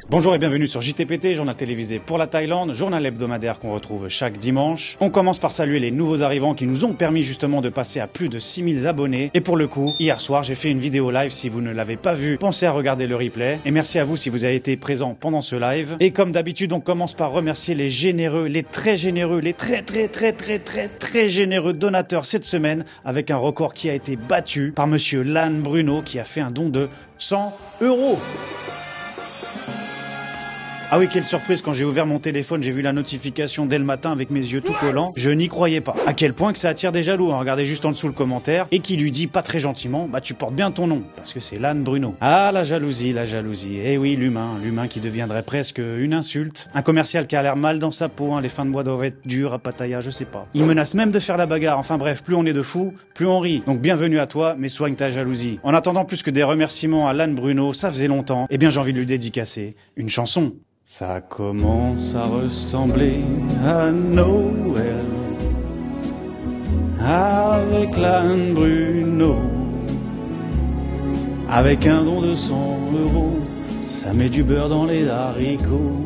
Bonjour et bienvenue sur JTPT, journal télévisé pour la Thaïlande, journal hebdomadaire qu'on retrouve chaque dimanche. On commence par saluer les nouveaux arrivants qui nous ont permis justement de passer à plus de 6000 abonnés. Et pour le coup, hier soir, j'ai fait une vidéo live. Si vous ne l'avez pas vue, pensez à regarder le replay. Et merci à vous si vous avez été présent pendant ce live. Et comme d'habitude, on commence par remercier les généreux, les très généreux, les très généreux donateurs cette semaine, avec un record qui a été battu par monsieur Lan Bruno qui a fait un don de 100 €. Ah oui, quelle surprise, quand j'ai ouvert mon téléphone, j'ai vu la notification dès le matin avec mes yeux tout collants. Je n'y croyais pas. À quel point que ça attire des jaloux, hein. Regardez juste en dessous le commentaire, et qui lui dit pas très gentiment, bah tu portes bien ton nom, parce que c'est Lan Bruno. Ah, la jalousie, la jalousie. Eh oui, l'humain qui deviendrait presque une insulte. Un commercial qui a l'air mal dans sa peau, hein. Les fins de mois doivent être dures à Pattaya, je sais pas. Il menace même de faire la bagarre. Enfin bref, plus on est de fous, plus on rit. Donc bienvenue à toi, mais soigne ta jalousie. En attendant plus que des remerciements à Lan Bruno, ça faisait longtemps, eh bien j'ai envie de lui dédicacer une chanson. Ça commence à ressembler à Noël avec Lan Bruno. Avec un don de 100 €, ça met du beurre dans les haricots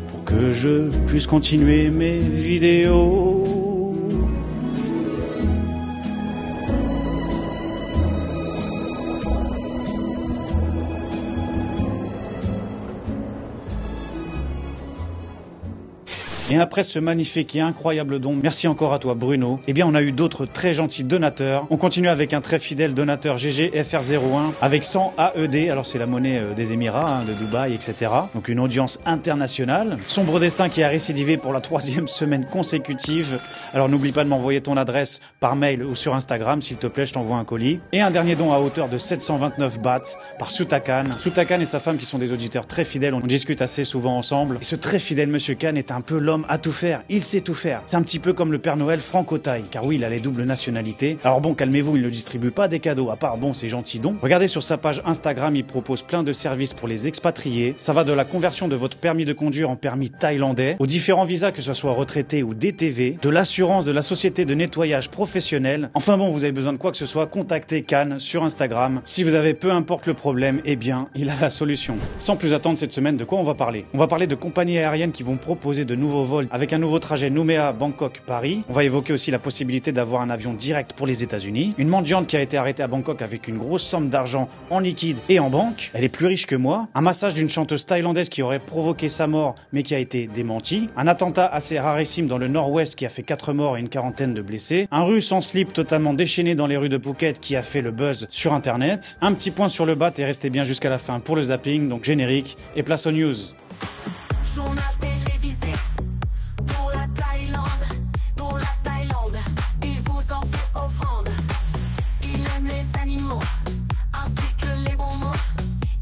pour que je puisse continuer mes vidéos. Et après ce magnifique et incroyable don, merci encore à toi Bruno, eh bien on a eu d'autres très gentils donateurs. On continue avec un très fidèle donateur GGFR01 avec 100 AED, alors c'est la monnaie des Émirats, hein, de Dubaï, etc. Donc une audience internationale. Sombre destin qui a récidivé pour la 3e semaine consécutive. Alors n'oublie pas de m'envoyer ton adresse par mail ou sur Instagram, s'il te plaît, je t'envoie un colis. Et un dernier don à hauteur de 729 bahts par Sutakan. Sutakan et sa femme qui sont des auditeurs très fidèles, on discute assez souvent ensemble. Et ce très fidèle monsieur Khan est un peu l'homme à tout faire, il sait tout faire. C'est un petit peu comme le Père Noël franco-thaï, car oui, il a les doubles nationalités. Alors bon, calmez-vous, il ne distribue pas des cadeaux, à part bon, ces gentils dons. Regardez sur sa page Instagram, il propose plein de services pour les expatriés. Ça va de la conversion de votre permis de conduire en permis thaïlandais, aux différents visas, que ce soit retraité ou DTV, de l'assurance de la société de nettoyage professionnel. Enfin bon, vous avez besoin de quoi que ce soit, contactez Khan sur Instagram. Si vous avez peu importe le problème, eh bien, il a la solution. Sans plus attendre cette semaine, de quoi on va parler? On va parler de compagnies aériennes qui vont proposer de nouveaux vols avec un nouveau trajet Nouméa, Bangkok, Paris. On va évoquer aussi la possibilité d'avoir un avion direct pour les États-Unis. Une mendiante qui a été arrêtée à Bangkok avec une grosse somme d'argent en liquide et en banque. Elle est plus riche que moi. Un massage d'une chanteuse thaïlandaise qui aurait provoqué sa mort mais qui a été démenti. Un attentat assez rarissime dans le nord-ouest qui a fait 4 morts et une quarantaine de blessés. Un russe en slip totalement déchaîné dans les rues de Phuket qui a fait le buzz sur internet. Un petit point sur le bat et restez bien jusqu'à la fin pour le zapping, donc générique et place aux news. Journal télévisé pour la Thaïlande, il vous en fait offrande. Il aime les animaux, ainsi que les bons mots,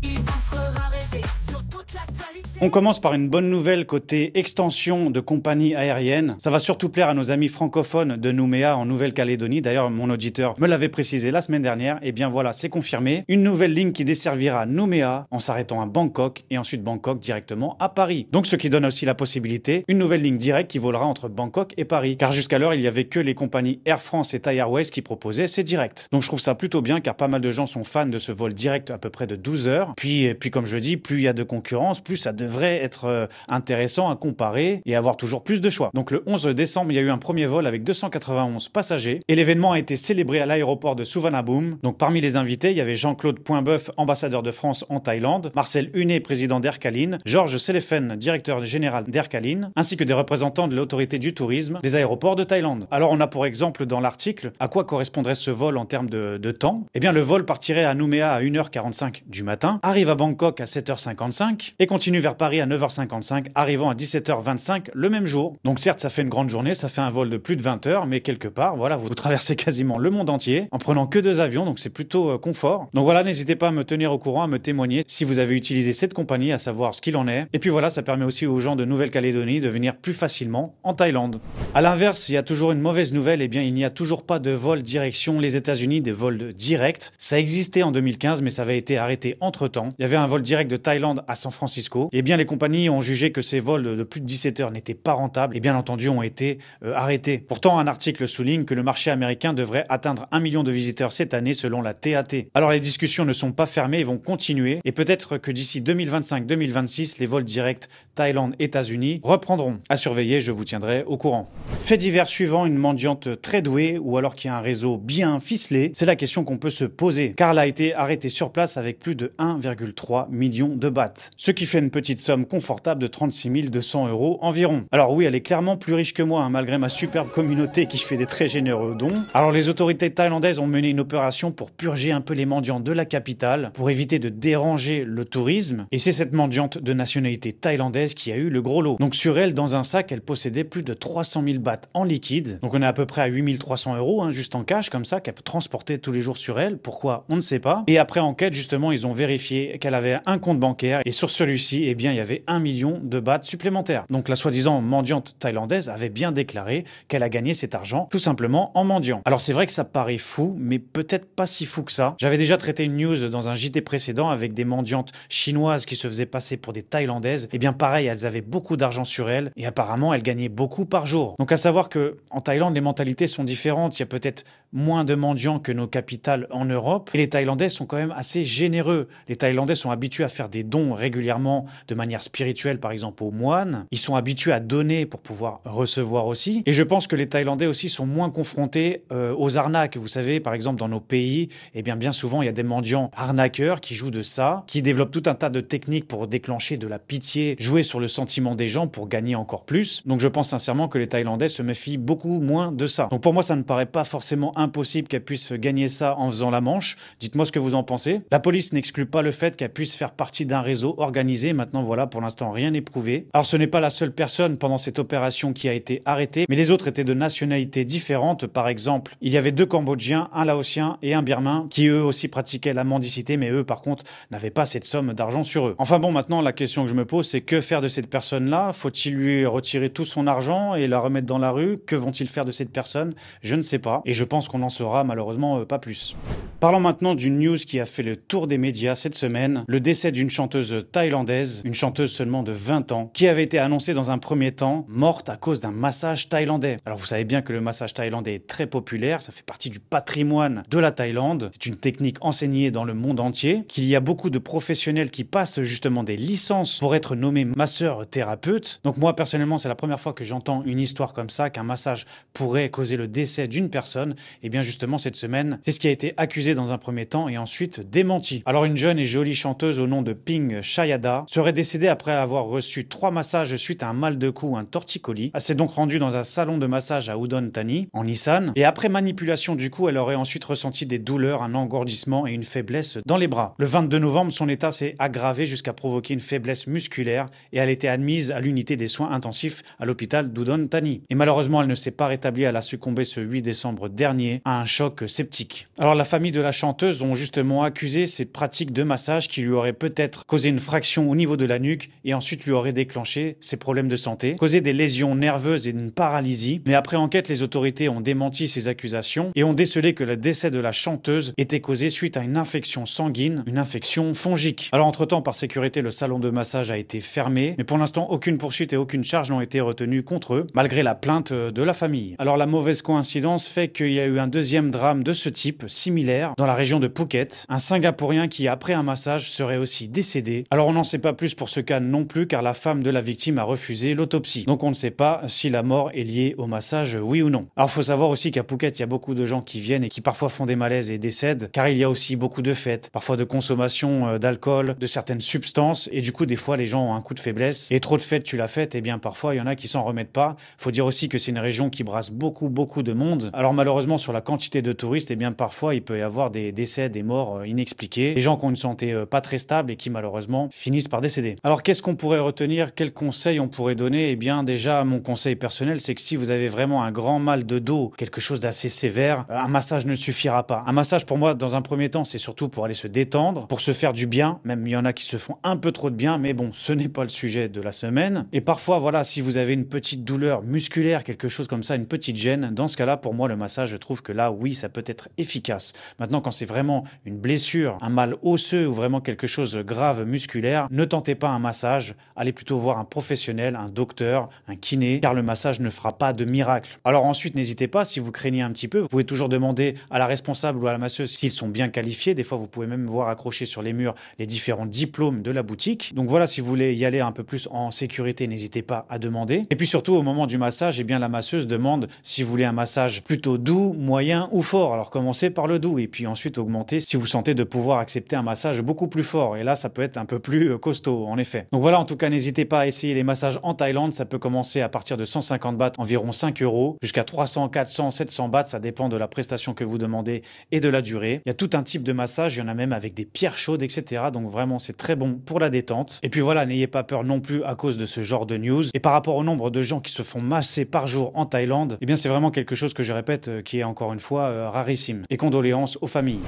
il vous fera rêver sur toute l'actualité. On commence par une bonne nouvelle côté extension de compagnie aérienne. Ça va surtout plaire à nos amis francophones de Nouméa en Nouvelle-Calédonie. D'ailleurs, mon auditeur me l'avait précisé la semaine dernière. Et bien voilà, c'est confirmé. Une nouvelle ligne qui desservira Nouméa en s'arrêtant à Bangkok et ensuite Bangkok directement à Paris. Donc ce qui donne aussi la possibilité, une nouvelle ligne directe qui volera entre Bangkok et Paris. Car jusqu'alors, il y avait que les compagnies Air France et Thai Airways qui proposaient ces directs. Donc je trouve ça plutôt bien car pas mal de gens sont fans de ce vol direct à peu près de 12 heures. Puis comme je dis, plus il y a de concurrence, plus ça devrait être intéressant à comparer et avoir toujours plus de choix. Donc le 11 décembre, il y a eu un premier vol avec 291 passagers et l'événement a été célébré à l'aéroport de Suvarnabhumi. Donc parmi les invités, il y avait Jean-Claude Poinbeuf, ambassadeur de France en Thaïlande, Marcel Hunet, président d'Aircaline, Georges Selefen, directeur général d'Aircaline, ainsi que des représentants de l'autorité du tourisme des aéroports de Thaïlande. Alors on a pour exemple dans l'article à quoi correspondrait ce vol en termes de temps. Eh bien le vol partirait à Nouméa à 1h45 du matin, arrive à Bangkok à 7h55 et continue vers Paris à 9h55, arrivant à 17h25 le même jour. Donc certes, ça fait une grande journée, ça fait un vol de plus de 20 heures, mais quelque part, voilà, vous traversez quasiment le monde entier en prenant que 2 avions, donc c'est plutôt confort. Donc voilà, n'hésitez pas à me tenir au courant, à me témoigner si vous avez utilisé cette compagnie, à savoir ce qu'il en est. Et puis voilà, ça permet aussi aux gens de Nouvelle-Calédonie de venir plus facilement en Thaïlande. À l'inverse, il y a toujours une mauvaise nouvelle, eh bien il n'y a toujours pas de vol direction les États-Unis, des vols directs. Ça existait en 2015, mais ça avait été arrêté entre-temps. Il y avait un vol direct de Thaïlande à San Francisco. Et bien les compagnies ont jugé que ces vols de plus de 17 heures n'étaient pas rentables et bien entendu ont été arrêtés. Pourtant, un article souligne que le marché américain devrait atteindre 1 million de visiteurs cette année selon la TAT. Alors les discussions ne sont pas fermées et vont continuer et peut-être que d'ici 2025-2026, les vols directs Thaïlande-États-Unis reprendront. À surveiller, je vous tiendrai au courant. Fait divers suivant, une mendiante très douée ou alors qui a un réseau bien ficelé, c'est la question qu'on peut se poser car elle a été arrêtée sur place avec plus de 1,3 million de bahts. Ce qui fait une petite somme confortable de 36 200 € environ. Alors oui, elle est clairement plus riche que moi, hein, malgré ma superbe communauté qui fait des très généreux dons. Alors les autorités thaïlandaises ont mené une opération pour purger un peu les mendiants de la capitale, pour éviter de déranger le tourisme. Et c'est cette mendiante de nationalité thaïlandaise qui a eu le gros lot. Donc sur elle, dans un sac, elle possédait plus de 300 000 bahts en liquide. Donc on est à peu près à 8 300 €, hein, juste en cash, comme ça, qu'elle peut transporter tous les jours sur elle. Pourquoi? On ne sait pas. Et après enquête, justement, ils ont vérifié qu'elle avait un compte bancaire. Et sur celui-ci, eh bien, il y avait 1 million de bahts supplémentaires. Donc la soi-disant mendiante thaïlandaise avait bien déclaré qu'elle a gagné cet argent tout simplement en mendiant. Alors c'est vrai que ça paraît fou, mais peut-être pas si fou que ça. J'avais déjà traité une news dans un JT précédent avec des mendiantes chinoises qui se faisaient passer pour des thaïlandaises. Et bien pareil, elles avaient beaucoup d'argent sur elles et apparemment elles gagnaient beaucoup par jour. Donc à savoir que en Thaïlande, les mentalités sont différentes. Il y a peut-être moins de mendiants que nos capitales en Europe. Et les Thaïlandais sont quand même assez généreux. Les Thaïlandais sont habitués à faire des dons régulièrement de manière spirituelle, par exemple aux moines. Ils sont habitués à donner pour pouvoir recevoir aussi. Et je pense que les Thaïlandais aussi sont moins confrontés aux arnaques. Vous savez, par exemple, dans nos pays, eh bien souvent, il y a des mendiants arnaqueurs qui jouent de ça, qui développent tout un tas de techniques pour déclencher de la pitié, jouer sur le sentiment des gens pour gagner encore plus. Donc je pense sincèrement que les Thaïlandais se méfient beaucoup moins de ça. Donc pour moi, ça ne paraît pas forcément impossible qu'elle puisse gagner ça en faisant la manche. Dites-moi ce que vous en pensez. La police n'exclut pas le fait qu'elle puisse faire partie d'un réseau organisé. Maintenant, voilà, pour l'instant, rien n'est prouvé. Alors ce n'est pas la seule personne pendant cette opération qui a été arrêtée, mais les autres étaient de nationalités différentes. Par exemple, il y avait 2 Cambodgiens, un Laotien et un Birman qui eux aussi pratiquaient la mendicité, mais eux par contre n'avaient pas cette somme d'argent sur eux. Enfin bon, maintenant la question que je me pose, c'est que faire de cette personne-là? Faut-il lui retirer tout son argent et la remettre dans la rue? Que vont-ils faire de cette personne? Je ne sais pas, et je pense qu'on n'en saura malheureusement pas plus. Parlons maintenant d'une news qui a fait le tour des médias cette semaine, le décès d'une chanteuse thaïlandaise, une chanteuse seulement de 20 ans, qui avait été annoncée dans un premier temps morte à cause d'un massage thaïlandais. Alors vous savez bien que le massage thaïlandais est très populaire, ça fait partie du patrimoine de la Thaïlande, c'est une technique enseignée dans le monde entier, qu'il y a beaucoup de professionnels qui passent justement des licences pour être nommés masseurs thérapeutes. Donc moi personnellement, c'est la première fois que j'entends une histoire comme ça, qu'un massage pourrait causer le décès d'une personne. Et bien justement cette semaine, c'est ce qui a été accusé dans un premier temps et ensuite démenti. Alors une jeune et jolie chanteuse au nom de Ping Chayada serait décédée après avoir reçu 3 massages suite à un mal de cou, un torticolis. Elle s'est donc rendue dans un salon de massage à Udon Thani, en Isan, et après manipulation du cou, elle aurait ensuite ressenti des douleurs, un engourdissement et une faiblesse dans les bras. Le 22 novembre, son état s'est aggravé jusqu'à provoquer une faiblesse musculaire et elle était admise à l'unité des soins intensifs à l'hôpital d'Udon Thani. Et malheureusement, elle ne s'est pas rétablie, elle a succombé ce 8 décembre dernier à un choc septique. Alors la famille de la chanteuse ont justement accusé ces pratiques de massage qui lui auraient peut-être causé une fraction au niveau de la nuque et ensuite lui auraient déclenché ces problèmes de santé, causé des lésions nerveuses et une paralysie. Mais après enquête, les autorités ont démenti ces accusations et ont décelé que le décès de la chanteuse était causé suite à une infection sanguine, une infection fongique. Alors entre-temps, par sécurité, le salon de massage a été fermé, mais pour l'instant, aucune poursuite et aucune charge n'ont été retenues contre eux, malgré la plainte de la famille. Alors la mauvaise coïncidence fait qu'il y a eu un deuxième drame de ce type, similaire, dans la région de Phuket, un Singapourien qui, après un massage, serait aussi décédé. Alors on n'en sait pas plus pour ce cas non plus, car la femme de la victime a refusé l'autopsie. Donc on ne sait pas si la mort est liée au massage, oui ou non. Alors faut savoir aussi qu'à Phuket, il y a beaucoup de gens qui viennent et qui parfois font des malaises et décèdent, car il y a aussi beaucoup de fêtes, parfois de consommation d'alcool, de certaines substances, et du coup des fois les gens ont un coup de faiblesse, et trop de fêtes tu la fêtes, et bien parfois il y en a qui s'en remettent pas. Faut dire aussi que c'est une région qui brasse beaucoup de monde. Alors malheureusement sur la quantité de touristes, et bien parfois il peut y avoir des décès, des morts inexpliqués, des gens qui ont une santé pas très stable et qui malheureusement finissent par décéder. Alors qu'est-ce qu'on pourrait retenir? Quels conseils on pourrait donner? Eh bien déjà mon conseil personnel, c'est que si vous avez vraiment un grand mal de dos, quelque chose d'assez sévère, un massage ne suffira pas. Un massage pour moi dans un premier temps, c'est surtout pour aller se détendre, pour se faire du bien, même il y en a qui se font un peu trop de bien, mais bon, ce n'est pas le sujet de la semaine. Et parfois voilà, si vous avez une petite douleur musculaire, quelque chose comme ça, une petite gêne, dans ce cas-là pour moi le massage je trouve trouve que là, oui, ça peut être efficace. Maintenant, quand c'est vraiment une blessure, un mal osseux ou vraiment quelque chose de grave musculaire, ne tentez pas un massage, allez plutôt voir un professionnel, un docteur, un kiné, car le massage ne fera pas de miracle. Alors ensuite, n'hésitez pas, si vous craignez un petit peu, vous pouvez toujours demander à la responsable ou à la masseuse s'ils sont bien qualifiés. Des fois, vous pouvez même voir accrocher sur les murs les différents diplômes de la boutique. Donc voilà, si vous voulez y aller un peu plus en sécurité, n'hésitez pas à demander. Et puis surtout, au moment du massage, eh bien, la masseuse demande si vous voulez un massage plutôt doux, moyen ou fort. Alors commencez par le doux et puis ensuite augmentez si vous sentez de pouvoir accepter un massage beaucoup plus fort. Et là, ça peut être un peu plus costaud, en effet. Donc voilà, en tout cas, n'hésitez pas à essayer les massages en Thaïlande. Ça peut commencer à partir de 150 bahts, environ 5 €, jusqu'à 300, 400, 700 bahts. Ça dépend de la prestation que vous demandez et de la durée. Il y a tout un type de massage. Il y en a même avec des pierres chaudes, etc. Donc vraiment, c'est très bon pour la détente. Et puis voilà, n'ayez pas peur non plus à cause de ce genre de news. Et par rapport au nombre de gens qui se font masser par jour en Thaïlande, eh bien, c'est vraiment quelque chose que je répète, qui est encore une fois rarissime. Et condoléances aux familles.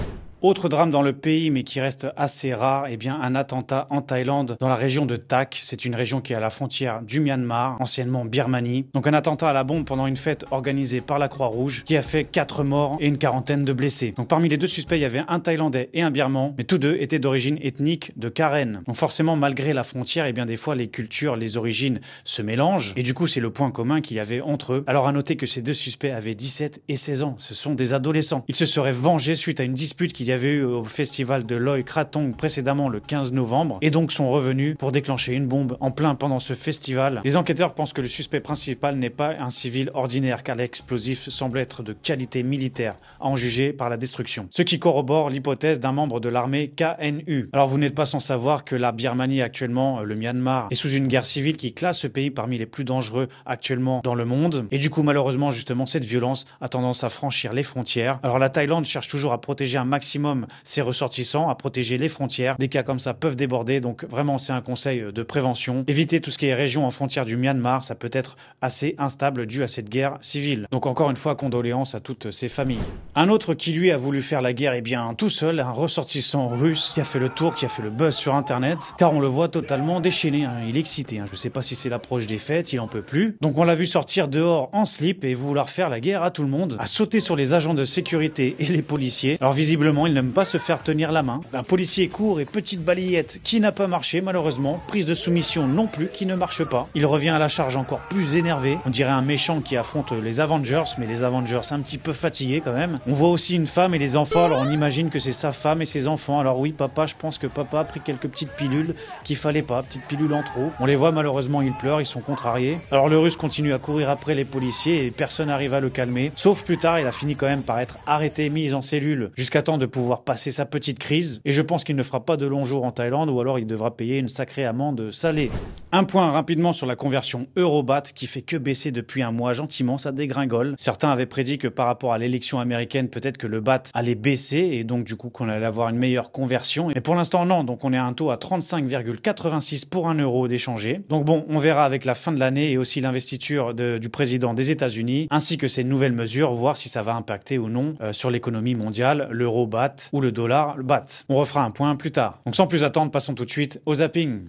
Autre drame dans le pays, mais qui reste assez rare, eh bien un attentat en Thaïlande, dans la région de Tak. C'est une région qui est à la frontière du Myanmar, anciennement Birmanie. Donc un attentat à la bombe pendant une fête organisée par la Croix-Rouge, qui a fait 4 morts et une quarantaine de blessés. Donc parmi les deux suspects, il y avait un Thaïlandais et un Birman, mais tous deux étaient d'origine ethnique de Karen. Donc forcément, malgré la frontière, eh bien des fois les cultures, les origines se mélangent, et du coup c'est le point commun qu'il y avait entre eux. Alors à noter que ces deux suspects avaient 17 et 16 ans, ce sont des adolescents. Ils se seraient vengés suite à une dispute qu'il y avait eu au festival de Loy Krathong précédemment le 15 novembre et donc sont revenus pour déclencher une bombe en plein pendant ce festival. Les enquêteurs pensent que le suspect principal n'est pas un civil ordinaire car l'explosif semble être de qualité militaire, à en juger par la destruction. Ce qui corrobore l'hypothèse d'un membre de l'armée KNU. Alors vous n'êtes pas sans savoir que la Birmanie actuellement, le Myanmar, est sous une guerre civile qui classe ce pays parmi les plus dangereux actuellement dans le monde. Et du coup malheureusement justement cette violence a tendance à franchir les frontières. Alors la Thaïlande cherche toujours à protéger un maximum ses ressortissants, à protéger les frontières. Des cas comme ça peuvent déborder, donc vraiment c'est un conseil de prévention. Évitez tout ce qui est région en frontière du Myanmar, ça peut être assez instable dû à cette guerre civile. Donc encore une fois, condoléances à toutes ces familles. Un autre qui lui a voulu faire la guerre, eh bien tout seul, un ressortissant russe qui a fait le tour, qui a fait le buzz sur internet, car on le voit totalement déchaîné, hein. Il est excité, hein. Je sais pas si c'est l'approche des fêtes, il en peut plus. Donc on l'a vu sortir dehors en slip et vouloir faire la guerre à tout le monde, à sauter sur les agents de sécurité et les policiers. Alors visiblement, il n'aime pas se faire tenir la main. Un policier court et petite balayette qui n'a pas marché malheureusement. Prise de soumission non plus qui ne marche pas. Il revient à la charge encore plus énervé. On dirait un méchant qui affronte les Avengers, mais les Avengers un petit peu fatigués quand même. On voit aussi une femme et les enfants, alors on imagine que c'est sa femme et ses enfants. Alors oui papa, je pense que papa a pris quelques petites pilules qu'il fallait pas, petites pilules en trop. On les voit malheureusement, ils pleurent, ils sont contrariés. Alors le russe continue à courir après les policiers et personne n'arrive à le calmer. Sauf plus tard, il a fini quand même par être arrêté, mis en cellule, jusqu'à temps de pouvoir passer sa petite crise. Et je pense qu'il ne fera pas de long jour en Thaïlande ou alors il devra payer une sacrée amende salée. Un point rapidement sur la conversion euro-baht qui fait que baisser depuis un mois gentiment, ça dégringole. Certains avaient prédit que par rapport à l'élection américaine, peut-être que le baht allait baisser et donc du coup qu'on allait avoir une meilleure conversion. Mais pour l'instant non, donc on est à un taux à 35,86 pour un euro d'échanger. Donc bon, on verra avec la fin de l'année et aussi l'investiture du président des États-Unis, ainsi que ces nouvelles mesures, voir si ça va impacter ou non sur l'économie mondiale, l'euro-baht ou le dollar baht. On refera un point plus tard. Donc sans plus attendre, passons tout de suite au zapping.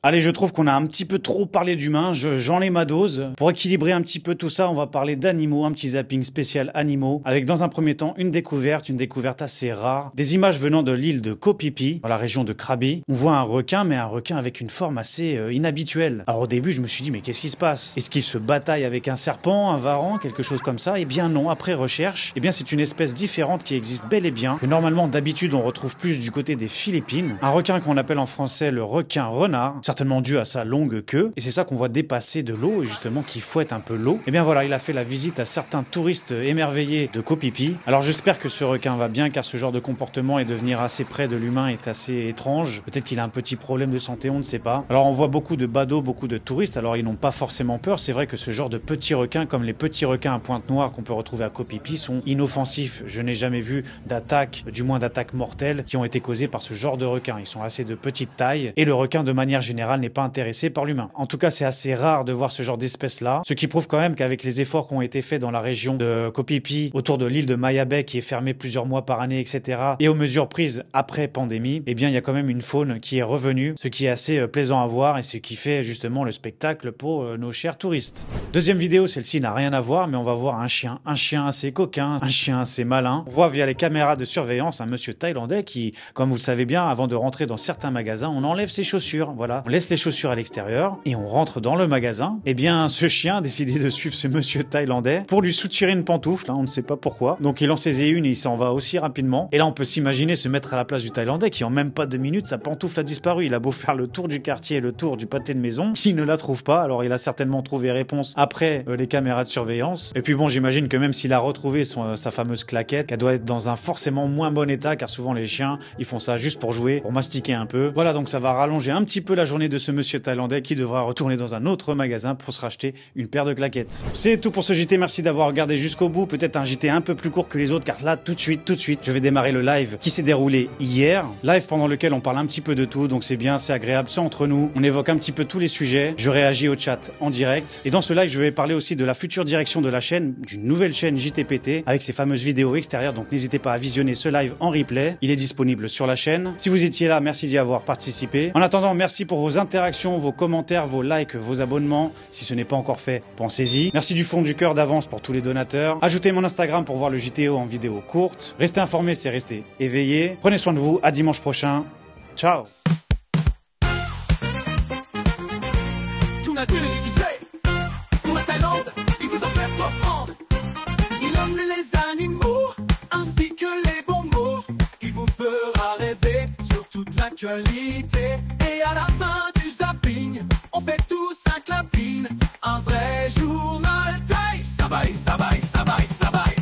Allez, je trouve qu'on a un petit peu trop parlé d'humains, j'en ai ma dose. Pour équilibrer un petit peu tout ça, on va parler d'animaux, un petit zapping spécial animaux, avec dans un premier temps une découverte assez rare. Des images venant de l'île de Koh Phi Phi, dans la région de Krabi. On voit un requin, mais un requin avec une forme assez inhabituelle. Alors au début, je me suis dit, mais qu'est-ce qui se passe? Est-ce qu'il se bataille avec un serpent, un varan, quelque chose comme ça? Eh bien non, après recherche, eh bien c'est une espèce différente qui existe bel et bien, que normalement d'habitude on retrouve plus du côté des Philippines. Un requin qu'on appelle en français le requin renard, certainement dû à sa longue queue, et c'est ça qu'on voit dépasser de l'eau, et justement qui fouette un peu l'eau. Et bien voilà, il a fait la visite à certains touristes émerveillés de Koh Phi Phi. Alors j'espère que ce requin va bien, car ce genre de comportement et de venir assez près de l'humain est assez étrange. Peut-être qu'il a un petit problème de santé, on ne sait pas. Alors on voit beaucoup de badauds, beaucoup de touristes, alors ils n'ont pas forcément peur. C'est vrai que ce genre de petits requins, comme les petits requins à pointe noire qu'on peut retrouver à Koh Phi Phi, sont inoffensifs. Je n'ai jamais vu d'attaques, du moins d'attaques mortelles, qui ont été causées par ce genre de requins. Ils sont assez de petite taille, et le requin de manière générale général n'est pas intéressé par l'humain. En tout cas, c'est assez rare de voir ce genre d'espèce-là, ce qui prouve quand même qu'avec les efforts qui ont été faits dans la région de Koh Phi Phi, autour de l'île de Maya Bay qui est fermée plusieurs mois par année, etc., et aux mesures prises après pandémie, eh bien, il y a quand même une faune qui est revenue, ce qui est assez plaisant à voir et ce qui fait justement le spectacle pour nos chers touristes. Deuxième vidéo, celle-ci n'a rien à voir, mais on va voir un chien assez coquin, un chien assez malin. On voit via les caméras de surveillance un monsieur thaïlandais qui, comme vous le savez bien, avant de rentrer dans certains magasins, on enlève ses chaussures, voilà. On laisse les chaussures à l'extérieur et on rentre dans le magasin. Eh bien, ce chien a décidé de suivre ce monsieur thaïlandais pour lui soutirer une pantoufle, hein, on ne sait pas pourquoi. Donc il en saisit une et il s'en va aussi rapidement. Et là, on peut s'imaginer se mettre à la place du thaïlandais qui, en même pas 2 minutes, sa pantoufle a disparu. Il a beau faire le tour du quartier et le tour du pâté de maison, il ne la trouve pas. Alors il a certainement trouvé réponse après les caméras de surveillance. Et puis bon, j'imagine que même s'il a retrouvé sa fameuse claquette, qu'elle doit être dans un forcément moins bon état, car souvent les chiens, ils font ça juste pour jouer, pour mastiquer un peu. Voilà, donc ça va rallonger un petit peu la journée de ce monsieur thaïlandais qui devra retourner dans un autre magasin pour se racheter une paire de claquettes. C'est tout pour ce JT, merci d'avoir regardé jusqu'au bout. Peut-être un JT un peu plus court que les autres, car là, tout de suite, je vais démarrer le live qui s'est déroulé hier. Live pendant lequel on parle un petit peu de tout, donc c'est bien, c'est agréable, c'est entre nous. On évoque un petit peu tous les sujets. Je réagis au chat en direct. Et dans ce live, je vais parler aussi de la future direction de la chaîne, d'une nouvelle chaîne JTPT, avec ses fameuses vidéos extérieures. Donc n'hésitez pas à visionner ce live en replay. Il est disponible sur la chaîne. Si vous étiez là, merci d'y avoir participé. En attendant, merci pour vos interactions, vos commentaires, vos likes, vos abonnements. Si ce n'est pas encore fait, pensez-y. Merci du fond du cœur d'avance pour tous les donateurs. Ajoutez mon Instagram pour voir le JTO en vidéo courte. Restez informés, c'est rester éveillé. Prenez soin de vous. À dimanche prochain. Ciao. Tuna télévisé pour la Thaïlande, il vous en fait offrande. Il aime les animaux ainsi que les bons mots. Il vous fera rêver sur toute l'actualité. Et à la fin du zapping, on fait tous un clapping. Un vrai journal thaï, sabai, sabai, sabai, sabai.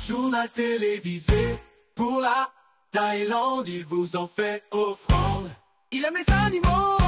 Journal télévisé pour la Thaïlande, il vous en fait offrande. Il aime les animaux